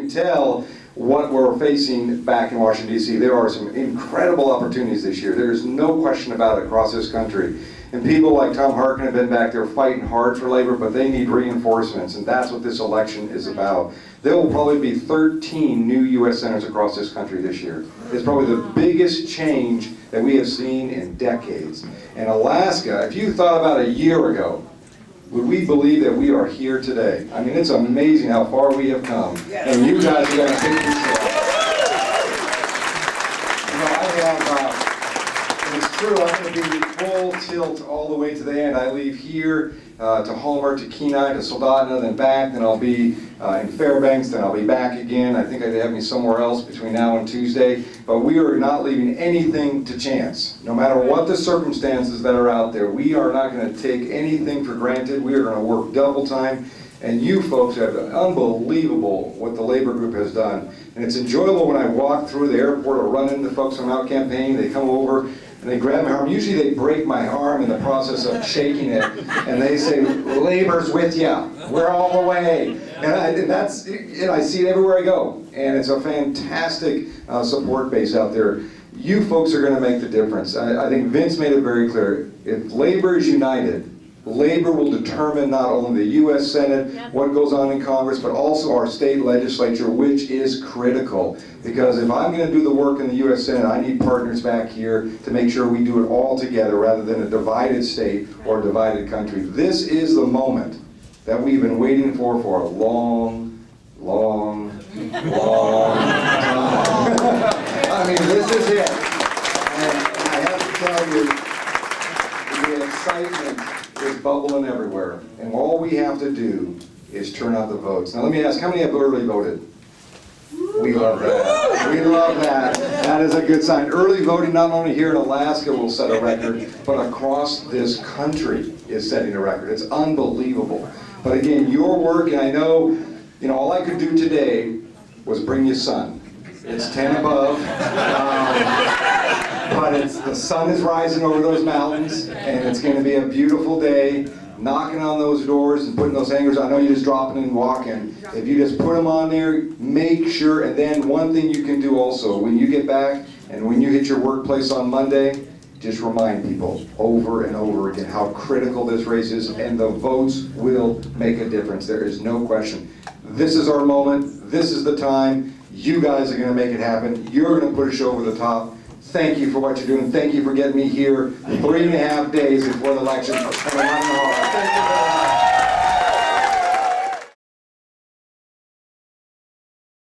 can tell what we're facing back in Washington, D.C. There are some incredible opportunities this year. There's no question about it across this country. And people like Tom Harkin have been back there fighting hard for labor, but they need reinforcements, and that's what this election is about. There will probably be 13 new U.S. senators across this country this year. It's probably the biggest change that we have seen in decades. And Alaska, if you thought about a year ago, would we believe that we are here today? I mean, it's amazing how far we have come, and you guys are going to take this off. You know, I have, it's true, I'm going to be full tilt all the way to the end. I leave here to Homer, to Kenai, to Soldotna, then back, then I'll be in Fairbanks, then I'll be back again. I think they'd have me somewhere else between now and Tuesday, but we are not leaving anything to chance. No matter what the circumstances that are out there, we are not going to take anything for granted. We are going to work double time, and you folks have done unbelievable what the labor group has done. And it's enjoyable when I walk through the airport or run into folks from out campaigning, they come over, and they grab my arm. Usually they break my arm in the process of shaking it, and they say, "Labor's with ya. We're all the way." And I see it everywhere I go. And it's a fantastic support base out there. You folks are going to make the difference. I think Vince made it very clear. If labor is united, labor will determine not only the U.S. Senate, what goes on in Congress, but also our state legislature, which is critical. Because if I'm going to do the work in the U.S. Senate, I need partners back here to make sure we do it all together rather than a divided state or a divided country. This is the moment that we've been waiting for a long, long, long time. I mean, this is it. And I have to tell you, the excitement is bubbling everywhere. And all we have to do is turn out the votes. Now let me ask, how many have early voted? We love that. We love that. That is a good sign. Early voting, not only here in Alaska, will set a record, but across this country is setting a record. It's unbelievable. But again, your work, and I know, all I could do today was bring you sun. It's 10 above, but the sun is rising over those mountains, and it's going to be a beautiful day. Knocking on those doors and putting those hangers on. I know you just dropping and walking. If you just put them on there, make sure, and then one thing you can do also, when you get back and when you hit your workplace on Monday, just remind people over and over again how critical this race is, and the votes will make a difference. There is no question. This is our moment. This is the time. You guys are going to make it happen. You're going to push over the top. Thank you for what you're doing. Thank you for getting me here 3.5 days before the election. Thank you very much.